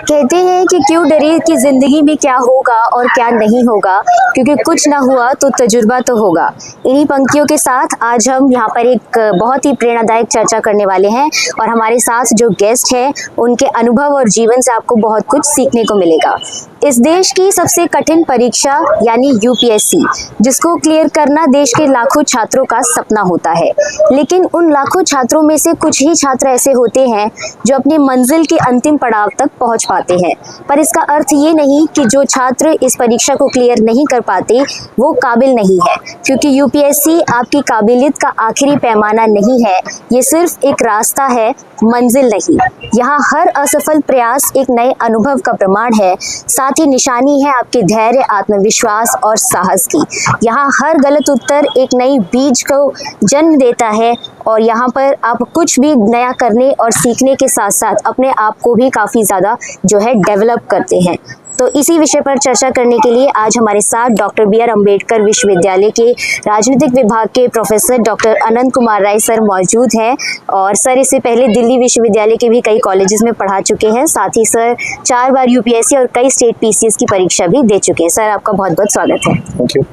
कहते हैं कि क्यों डरे कि जिंदगी में क्या होगा और क्या नहीं होगा, क्योंकि कुछ ना हुआ तो तजुर्बा तो होगा। इन्हीं पंक्तियों के साथ आज हम यहाँ पर एक बहुत ही प्रेरणादायक चर्चा करने वाले हैं और हमारे साथ जो गेस्ट हैं उनके अनुभव और जीवन से आपको बहुत कुछ सीखने को मिलेगा। इस देश की सबसे कठिन परीक्षा यानी यूपीएससी, जिसको क्लियर करना देश के लाखों छात्रों का सपना होता है, लेकिन उन लाखों छात्रों में से कुछ ही छात्र ऐसे होते हैं जो अपनी मंजिल के अंतिम पड़ाव तक पहुंच पाते हैं। पर इसका अर्थ ये नहीं कि जो छात्र इस परीक्षा को क्लियर नहीं कर पाते वो काबिल नहीं है, क्योंकि यूपीएससी आपकी काबिलियत का आखिरी पैमाना नहीं है, ये सिर्फ एक रास्ता है, मंजिल नहीं। यहाँ हर असफल प्रयास एक नए अनुभव का प्रमाण है, साथ ही निशानी है आपके धैर्य, आत्मविश्वास और साहस की। यहाँ हर गलत उत्तर एक नई बीज को जन्म देता है और यहाँ पर आप कुछ भी नया करने और सीखने के साथ साथ अपने आप को भी काफ़ी ज़्यादा जो है डेवलप करते हैं। तो इसी विषय पर चर्चा करने के लिए आज हमारे साथ डॉक्टर बी आर अम्बेडकर विश्वविद्यालय के राजनीतिक विभाग के प्रोफेसर डॉक्टर अनंत कुमार राय सर मौजूद हैं। और सर इससे पहले दिल्ली विश्वविद्यालय के भी कई कॉलेजेस में पढ़ा चुके हैं, साथ ही सर 4 बार यूपीएससी और कई स्टेट पीसीएस की परीक्षा भी दे चुके हैं। सर आपका बहुत बहुत स्वागत है। Thank you.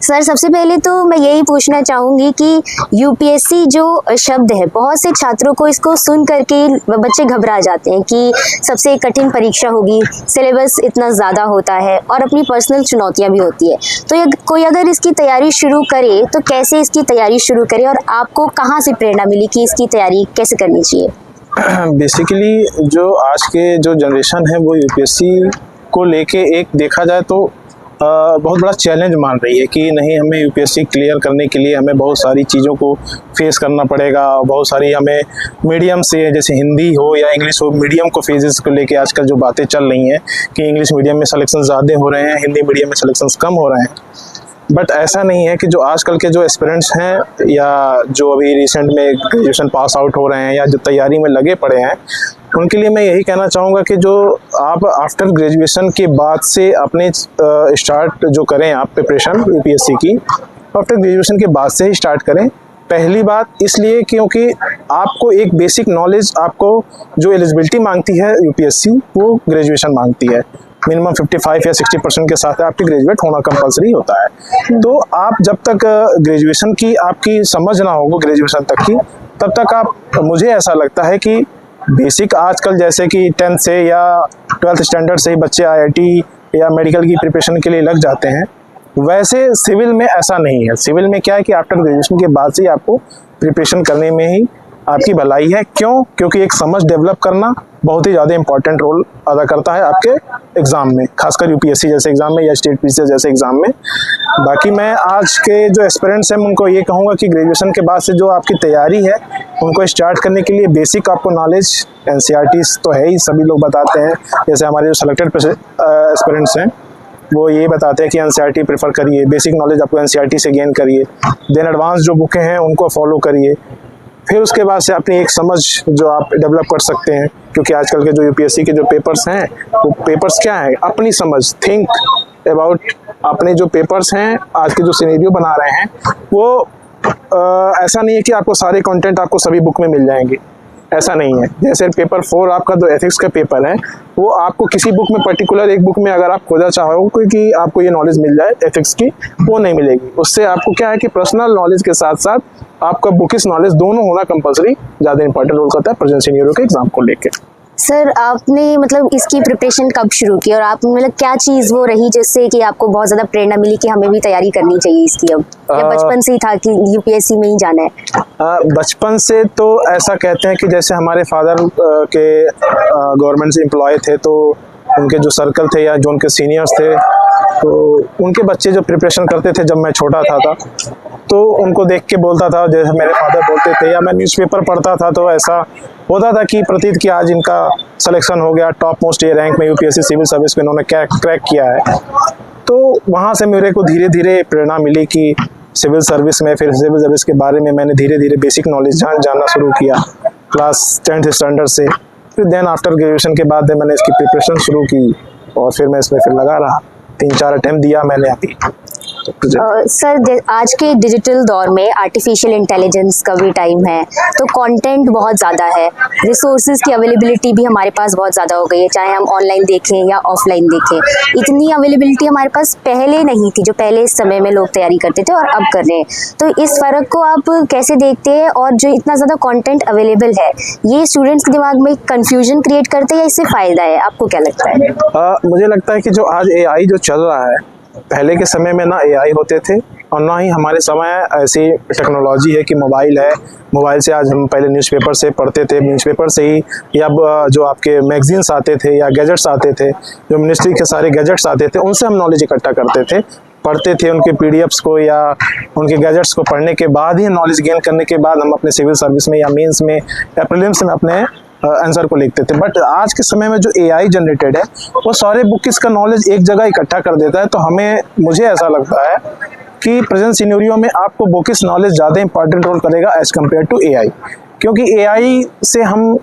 सर सबसे पहले तो मैं यही पूछना चाहूँगी कि यूपीएससी जो शब्द है, बहुत से छात्रों को इसको सुन करके बच्चे घबरा जाते हैं कि सबसे कठिन परीक्षा होगी, सिलेबस इतना ज़्यादा होता है और अपनी पर्सनल चुनौतियाँ भी होती है। तो कोई अगर इसकी तैयारी शुरू करे तो कैसे इसकी तैयारी शुरू करे और आपको कहाँ से प्रेरणा मिली कि इसकी तैयारी कैसे करनी चाहिए? बेसिकली जो आज के जो जनरेशन है वो यूपीएससी को लेके एक देखा जाए तो बहुत बड़ा चैलेंज मान रही है कि नहीं, हमें यूपीएससी क्लियर करने के लिए हमें बहुत सारी चीज़ों को फेस करना पड़ेगा। बहुत सारी हमें मीडियम से, जैसे हिंदी हो या इंग्लिश हो, मीडियम को फेजेस को लेके आजकल जो बातें चल रही हैं कि इंग्लिश मीडियम में सिलेक्शन ज़्यादा हो रहे हैं, हिंदी मीडियम में सिलेक्शन कम हो रहे हैं। बट ऐसा नहीं है कि जो आजकल के जो एस्पिरेंट्स हैं या जो अभी रिसेंट में ग्रेजुएशन पास आउट हो रहे हैं या जो तैयारी में लगे पड़े हैं, उनके लिए मैं यही कहना चाहूँगा कि जो आप आफ्टर ग्रेजुएशन के बाद से अपने स्टार्ट जो करें आप प्रिपरेशन यूपीएससी की, आफ्टर ग्रेजुएशन के बाद से ही स्टार्ट करें। पहली बात इसलिए क्योंकि आपको एक बेसिक नॉलेज, आपको जो एलिजिबिलिटी मांगती है यूपीएससी वो ग्रेजुएशन मांगती है। मिनिमम 55 या 60% के साथ आपकी ग्रेजुएट होना कंपलसरी होता है। तो आप जब तक ग्रेजुएशन की आपकी समझ ना होगा ग्रेजुएशन तक की, तब तक आप, मुझे ऐसा लगता है कि बेसिक आजकल जैसे कि 10th से या 12th स्टैंडर्ड से ही बच्चे आईआईटी या मेडिकल की प्रिपरेशन के लिए लग जाते हैं, वैसे सिविल में ऐसा नहीं है। सिविल में क्या है कि आफ्टर ग्रेजुएशन के बाद से ही आपको प्रिपरेशन करने में ही आपकी भलाई है। क्यों? क्योंकि एक समझ डेवलप करना बहुत ही ज़्यादा इंपॉर्टेंट रोल अदा करता है आपके एग्ज़ाम में, खासकर यूपीएससी जैसे एग्ज़ाम में या स्टेट पीसीएस जैसे एग्ज़ाम में। बाकी मैं आज के जो एस्पिरेंट्स हैं उनको ये कहूँगा कि ग्रेजुएशन के बाद से जो आपकी तैयारी है उनको स्टार्ट करने के लिए बेसिक आपको नॉलेज, एनसीईआरटीज़ तो है ही, सभी लोग बताते हैं। जैसे हमारे जो सेलेक्टेड एस्पिरेंट्स हैं वो ये बताते हैं कि एनसीईआरटी प्रेफर करिए, बेसिक नॉलेज आपको एनसीईआरटी से गेन करिए, देन एडवांस जो बुकें हैं उनको फॉलो करिए, फिर उसके बाद से अपनी एक समझ जो आप डेवलप कर सकते हैं। क्योंकि आजकल के जो यूपीएससी के जो पेपर्स हैं वो पेपर्स क्या है, अपनी समझ, थिंक अबाउट, अपने जो पेपर्स हैं आज के जो सिनेरियो बना रहे हैं वो ऐसा नहीं है कि आपको सारे कंटेंट आपको सभी बुक में मिल जाएंगे, ऐसा नहीं है। जैसे पेपर 4 आपका जो एथिक्स का पेपर है वो आपको किसी बुक में, पर्टिकुलर एक बुक में अगर आप खोजा चाहो कि आपको ये नॉलेज मिल जाए एथिक्स की, वो नहीं मिलेगी। उससे आपको क्या है कि पर्सनल नॉलेज के साथ साथ आपका बुकिश नॉलेज दोनों होना कंपलसरी ज़्यादा इंपॉर्टेंट रोल करता है प्रेजेंट सीनियरों के एग्जाम को लेकर। सर आपने मतलब इसकी प्रिपरेशन कब शुरू की और आप मतलब क्या चीज़ वो रही जिससे कि आपको बहुत ज़्यादा प्रेरणा मिली कि हमें भी तैयारी करनी चाहिए इसकी? अब या बचपन से ही था कि यूपीएससी में ही जाना है? बचपन से तो ऐसा कहते हैं कि जैसे हमारे फादर के गवर्नमेंट से एम्प्लॉय थे, तो उनके जो सर्कल थे या जो उनके सीनियर्स थे, तो उनके बच्चे जो प्रिपरेशन करते थे जब मैं छोटा था तो उनको देख के बोलता था, जैसे मेरे फादर बोलते थे या मैं न्यूज़पेपर पढ़ता था तो ऐसा होता था कि प्रतीत कि आज इनका सिलेक्शन हो गया, टॉप मोस्ट ये रैंक में यूपीएससी सिविल सर्विस में इन्होंने क्रैक किया है। तो वहाँ से मेरे को धीरे धीरे प्रेरणा मिली कि सिविल सर्विस में, फिर सिविल सर्विस के बारे में मैंने धीरे धीरे बेसिक नॉलेज जानना शुरू किया क्लास 10th स्टैंडर्ड से। फिर देन आफ्टर ग्रेजुएशन के बाद मैंने इसकी प्रिपरेशन शुरू की और फिर मैं इसमें फिर लगा रहा, 3-4 अटेम्प्ट दिया मैंने अभी। सर आज के डिजिटल दौर में आर्टिफिशियल इंटेलिजेंस का भी टाइम है, तो कंटेंट बहुत ज़्यादा है, रिसोर्सेज की अवेलेबिलिटी भी हमारे पास बहुत ज़्यादा हो गई है, चाहे हम ऑनलाइन देखें या ऑफलाइन देखें। इतनी अवेलेबिलिटी हमारे पास पहले नहीं थी, जो पहले इस समय में लोग तैयारी करते थे और अब कर रहे हैं। तो इस फ़र्क को आप कैसे देखते हैं, और जो इतना ज़्यादा कंटेंट अवेलेबल है, ये स्टूडेंट्स के दिमाग में कन्फ्यूजन क्रिएट करते हैं या इससे फ़ायदा है? आपको क्या लगता है? मुझे लगता है कि जो आज AI जो चल रहा है, पहले के समय में ना AI होते थे और ना ही हमारे समय ऐसी टेक्नोलॉजी है कि मोबाइल है। मोबाइल से आज हम पहले न्यूज़पेपर से पढ़ते थे, न्यूज़पेपर से ही, या जो आपके मैगजीन्स आते थे या गैजेट्स आते थे, जो मिनिस्ट्री के सारे गैजेट्स आते थे, उनसे हम नॉलेज इकट्ठा करते थे, पढ़ते थे उनके PDFs को या उनके गैजेट्स को पढ़ने के बाद ही नॉलेज गेन करने के बाद हम अपने सिविल सर्विस में या मेंस में या प्रीलिम्स में अपने आंसर को लिखते थे। बट आज के समय में जो AI जनरेटेड है, वो सारे बुक्स का नॉलेज एक जगह इकट्ठा कर देता है। तो मुझे ऐसा लगता है कि प्रेजेंट सिनेरियो में आपको बुक्स नॉलेज ज़्यादा इंपॉर्टेंट रोल करेगा एज कम्पेयर टू AI, क्योंकि AI से हम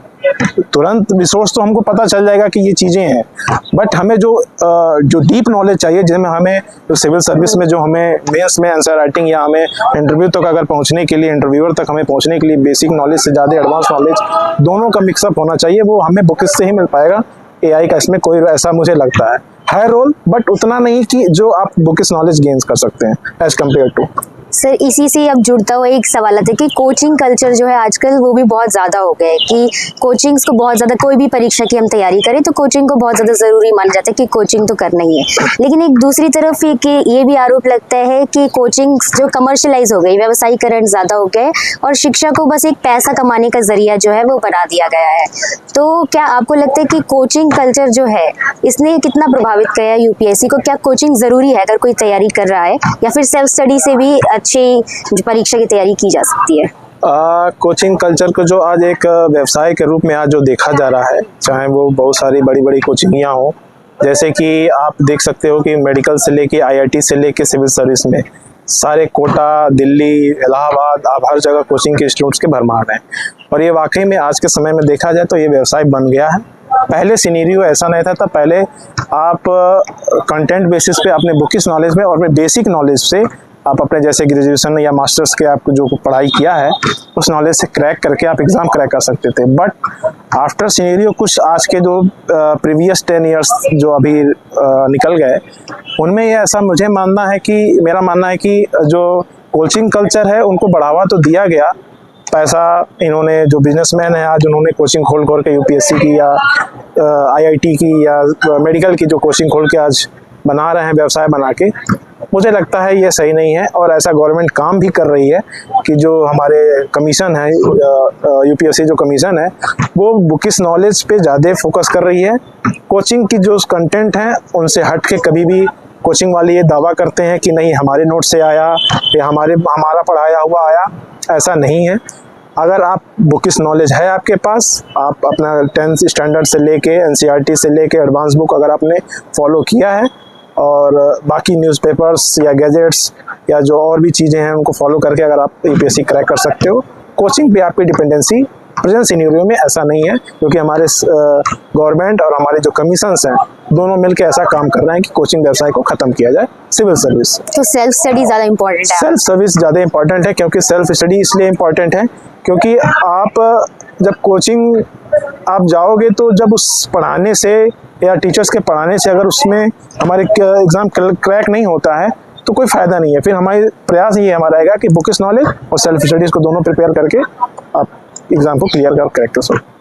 तुरंत रिसोर्स तो हमको पता चल जाएगा कि ये चीज़ें हैं, बट हमें जो डीप नॉलेज चाहिए, जिसमें हमें जो सिविल सर्विस में जो हमें मेंस में आंसर राइटिंग या हमें इंटरव्यू तक अगर पहुंचने के लिए, इंटरव्यूअर तक हमें पहुंचने के लिए बेसिक नॉलेज से ज़्यादा एडवांस नॉलेज दोनों का मिक्सअप होना चाहिए, वो हमें बुक्स से ही मिल पाएगा। AI का इसमें कोई ऐसा मुझे लगता है रोल, बट उतना नहीं कि जो आप बुक्स नॉलेज गेन कर सकते हैं एज कम्पेयर टू। सर इसी से अब जुड़ता हुआ एक सवाल आता है कि कोचिंग कल्चर जो है आजकल वो भी बहुत ज़्यादा हो गया है, कि कोचिंग्स को बहुत ज़्यादा, कोई भी परीक्षा की हम तैयारी करें तो कोचिंग को बहुत ज़्यादा ज़रूरी माना जाता है कि कोचिंग तो करना ही है। लेकिन एक दूसरी तरफ ये भी आरोप लगता है कि कोचिंग्स जो कमर्शलाइज हो गई, व्यवसायीकरण ज़्यादा हो गया है और शिक्षा को बस एक पैसा कमाने का जरिया जो है वो बना दिया गया है। तो क्या आपको लगता है कि कोचिंग कल्चर जो है इसने कितना प्रभावित किया है UPSC को? क्या कोचिंग ज़रूरी है अगर कोई तैयारी कर रहा है, या फिर सेल्फ स्टडी से भी अच्छी परीक्षा की तैयारी की जा सकती है? कोचिंग कल्चर को जो आज एक व्यवसाय के रूप में आज जो देखा जा रहा है, चाहे वो बहुत सारी बड़ी बड़ी कोचिंगियाँ हों, जैसे कि आप देख सकते हो कि मेडिकल से लेके IIT से लेके सिविल सर्विस में सारे कोटा, दिल्ली, इलाहाबाद, आप हर जगह कोचिंग के इंस्टीट्यूट्स के भरमार हैं। और ये वाकई में आज के समय में देखा जाए तो ये व्यवसाय बन गया है। पहले सिनेरियो ऐसा नहीं था। पहले आप कंटेंट बेसिस पे अपने बुकिश नॉलेज में और अपने बेसिक नॉलेज से आप अपने जैसे ग्रेजुएशन या मास्टर्स के आपको जो पढ़ाई किया है उस नॉलेज से क्रैक करके आप एग्ज़ाम क्रैक कर सकते थे। बट आफ्टर सिनेरियो कुछ आज के जो प्रीवियस 10 ईयर्स जो अभी निकल गए, उनमें ये ऐसा मेरा मानना है कि जो कोचिंग कल्चर है उनको बढ़ावा तो दिया गया, पैसा इन्होंने जो बिजनेसमैन है आज उन्होंने कोचिंग खोल के UPSC की या IIT की या मेडिकल की जो कोचिंग खोल के आज बना रहे हैं, व्यवसाय बना के, मुझे लगता है ये सही नहीं है। और ऐसा गवर्नमेंट काम भी कर रही है कि जो हमारे कमीशन है, UPSC जो कमीशन है, वो बुकिश नॉलेज पे ज़्यादा फोकस कर रही है। कोचिंग की जो कंटेंट हैं उनसे हट के कभी भी कोचिंग वाले ये दावा करते हैं कि नहीं हमारे नोट से आया या हमारा पढ़ाया हुआ आया, ऐसा नहीं है। अगर आप बुकिश नॉलेज है आपके पास, आप अपना 10th स्टैंडर्ड से लेके NCERT से लेके एडवांस बुक अगर आपने फॉलो किया है और बाकी न्यूज़पेपर्स या गैजेट्स या जो और भी चीज़ें हैं उनको फॉलो करके अगर आप UPSC क्रैक कर सकते हो, कोचिंग पे आपकी डिपेंडेंसी प्रेजेंट सिनेरियो में ऐसा नहीं है, क्योंकि हमारे गवर्नमेंट और हमारे जो कमीशंस हैं दोनों मिलकर ऐसा काम कर रहे हैं कि कोचिंग व्यवसाय को खत्म किया जाए सिविल सर्विस। तो सेल्फ स्टडी ज़्यादा इम्पोर्टेंट है? सेल्फ सर्विस ज़्यादा इम्पोर्टेंट है, क्योंकि सेल्फ स्टडी इसलिए इम्पोर्टेंट है क्योंकि आप जब कोचिंग आप जाओगे तो जब उस पढ़ाने से या टीचर्स के पढ़ाने से अगर उसमें हमारे एग्ज़ाम क्रैक नहीं होता है तो कोई फ़ायदा नहीं है। फिर हमारे प्रयास ये हमारा रहेगा कि बुकिश नॉलेज और सेल्फ स्टडीज़ को दोनों प्रिपेयर करके आप एग्ज़ाम को क्लियर कर क्रैक कर सको।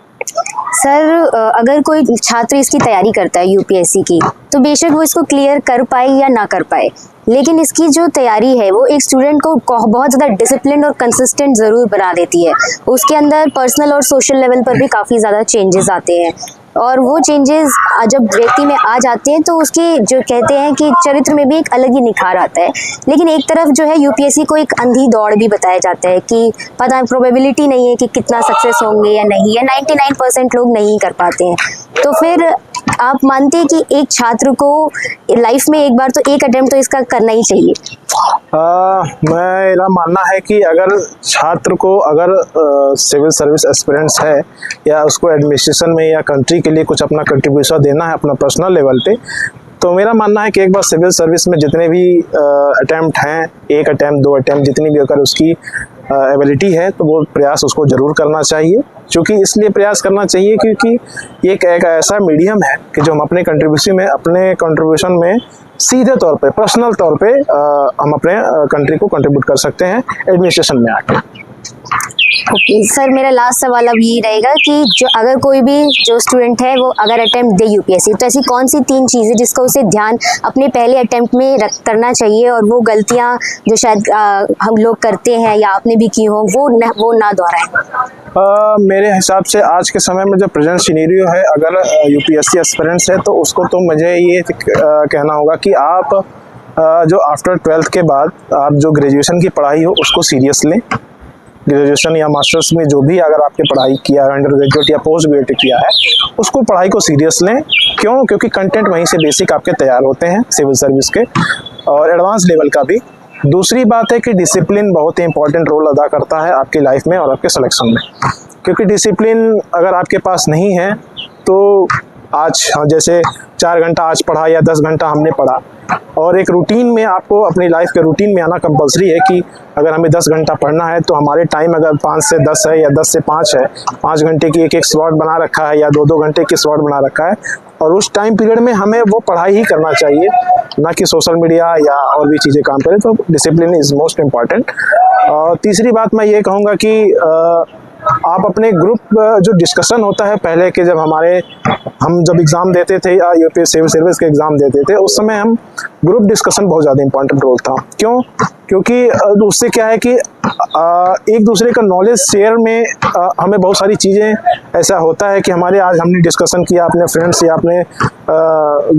सर अगर कोई छात्र इसकी तैयारी करता है UPSC की, तो बेशक वो इसको क्लियर कर पाए या ना कर पाए, लेकिन इसकी जो तैयारी है वो एक स्टूडेंट को बहुत ज़्यादा डिसिप्लिन और कंसिस्टेंट ज़रूर बना देती है। उसके अंदर पर्सनल और सोशल लेवल पर भी काफ़ी ज़्यादा चेंजेस आते हैं, और वो चेंजेस जब व्यक्ति में आ जाते हैं तो उसके जो कहते हैं कि चरित्र में भी एक अलग ही निखार आता है। लेकिन एक तरफ जो है UPSC को एक अंधी दौड़ भी बताया जाता है कि पता प्रोबेबिलिटी नहीं है कि कितना सक्सेस होंगे या नहीं है, 99% लोग नहीं कर पाते हैं। तो फिर आप मानते हैं कि एक छात्र को लाइफ में एक बार तो एक अटेम्प्ट तो इसका करना ही चाहिए? मेरा मानना है कि अगर छात्र को अगर सिविल सर्विस एस्पिरेंट्स है या उसको एडमिनिस्ट्रेशन में या कंट्री के लिए कुछ अपना कंट्रीब्यूशन देना है अपना पर्सनल लेवल पे, तो मेरा मानना है कि एक बार सिविल सर्विस में जितने भी अटैम्प्ट हैं, 1 अटैम्प्ट 2 अटैम्प्ट जितनी भी अगर उसकी एबिलिटी है तो वो प्रयास उसको ज़रूर करना चाहिए। क्योंकि इसलिए प्रयास करना चाहिए क्योंकि एक ऐसा मीडियम है कि जो हम अपने कंट्रीब्यूशन में सीधे तौर पे पर्सनल तौर पे हम अपने कंट्री को कंट्रीब्यूट कर सकते हैं एडमिनिस्ट्रेशन में आके। ओके सर, मेरा लास्ट सवाल अब यही रहेगा कि जो अगर कोई भी जो स्टूडेंट है वो अगर अटेम्प्ट दे यूपीएससी, तो ऐसी कौन सी 3 चीज़ें जिसका उसे ध्यान अपने पहले अटेम्प्ट में करना चाहिए और वो गलतियां जो शायद हम लोग करते हैं या आपने भी की हो वो ना दोहराएं? मेरे हिसाब से आज के समय में जो प्रेजेंट सिनेरियो है, अगर यूपीएससी एस्पिरेंट्स है तो उसको तो मुझे ये कहना होगा कि आप जो आफ्टर 12th के बाद आप जो ग्रेजुएशन की पढ़ाई हो उसको सीरियस लें। ग्रेजुएशन या मास्टर्स में जो भी अगर आपने पढ़ाई किया है, अंडर ग्रेजुएट या पोस्ट ग्रेजुएट किया है, उसको पढ़ाई को सीरियस लें। क्यों? क्योंकि कंटेंट वहीं से बेसिक आपके तैयार होते हैं सिविल सर्विस के और एडवांस लेवल का भी। दूसरी बात है कि डिसिप्लिन बहुत ही इंपॉर्टेंट रोल अदा करता है आपकी लाइफ में और आपके सिलेक्शन में। क्योंकि डिसिप्लिन अगर आपके पास नहीं है तो आज जैसे 4 घंटा आज पढ़ा या 10 घंटा हमने पढ़ा, और एक रूटीन में आपको अपनी लाइफ के रूटीन में आना कंपलसरी है कि अगर हमें 10 घंटा पढ़ना है तो हमारे टाइम अगर 5 से 10 है या 10 से 5 है, 5 घंटे की एक स्लॉट बना रखा है या 2-2 घंटे की स्लॉट बना रखा है, और उस टाइम पीरियड में हमें वो पढ़ाई ही करना चाहिए, ना कि सोशल मीडिया या और भी चीज़ें काम करें। तो डिसिप्लिन इज़ मोस्ट इम्पॉर्टेंट। और तीसरी बात मैं ये कहूँगा कि आप अपने ग्रुप जो डिस्कशन होता है पहले के, हम जब एग्ज़ाम देते थे या यूपीएससी सिविल सर्विस के एग्ज़ाम देते थे, उस समय हम ग्रुप डिस्कशन बहुत ज़्यादा इंपॉर्टेंट रोल था। क्यों? क्योंकि उससे क्या है कि एक दूसरे का नॉलेज शेयर में हमें बहुत सारी चीज़ें ऐसा होता है कि आज हमने डिस्कशन किया अपने फ्रेंड्स या अपने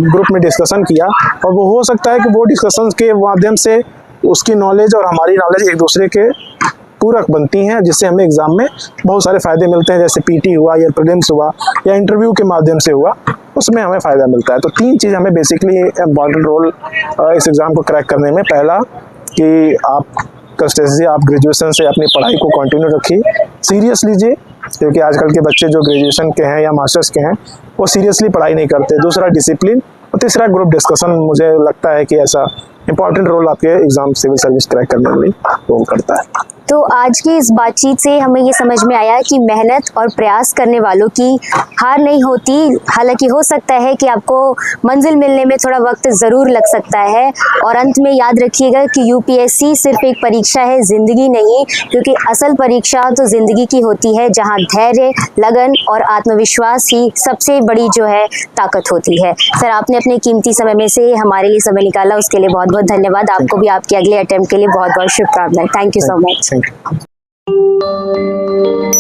ग्रुप में डिस्कशन किया, और वो हो सकता है कि वो डिस्कशन के माध्यम से उसकी नॉलेज और हमारी नॉलेज एक दूसरे के पूरक बनती हैं, जिससे हमें एग्जाम में बहुत सारे फ़ायदे मिलते हैं। जैसे पीटी हुआ या प्रीलिम्स हुआ या इंटरव्यू के माध्यम से हुआ, उसमें हमें फ़ायदा मिलता है। तो 3 चीज़ हमें बेसिकली इम्पॉर्टेंट रोल इस एग्ज़ाम को क्रैक करने में। पहला कि आप कंसिस्टेंसी, आप ग्रेजुएशन से अपनी पढ़ाई को कंटिन्यू रखिए, सीरियस लीजिए, क्योंकि आजकल के बच्चे जो ग्रेजुएशन के हैं या मास्टर्स के हैं वो सीरियसली पढ़ाई नहीं करते। दूसरा डिसिप्लिन, और तीसरा ग्रुप डिस्कशन मुझे लगता है कि ऐसा इंपॉर्टेंट रोल आपके एग्जाम सिविल सर्विस क्रैक करने में रोल करता है। तो आज की इस बातचीत से हमें ये समझ में आया कि मेहनत और प्रयास करने वालों की हार नहीं होती। हालांकि हो सकता है कि आपको मंजिल मिलने में थोड़ा वक्त ज़रूर लग सकता है, और अंत में याद रखिएगा कि यूपीएससी सिर्फ एक परीक्षा है, ज़िंदगी नहीं। क्योंकि असल परीक्षा तो ज़िंदगी की होती है, जहां धैर्य, लगन और आत्मविश्वास ही सबसे बड़ी जो है ताकत होती है। सर, आपने अपने कीमती समय में से हमारे लिए समय निकाला, उसके लिए बहुत बहुत धन्यवाद। आपको भी आपके अगले अटेम्प्ट के लिए बहुत बहुत शुभकामनाएं। Thank you so much. Thank you.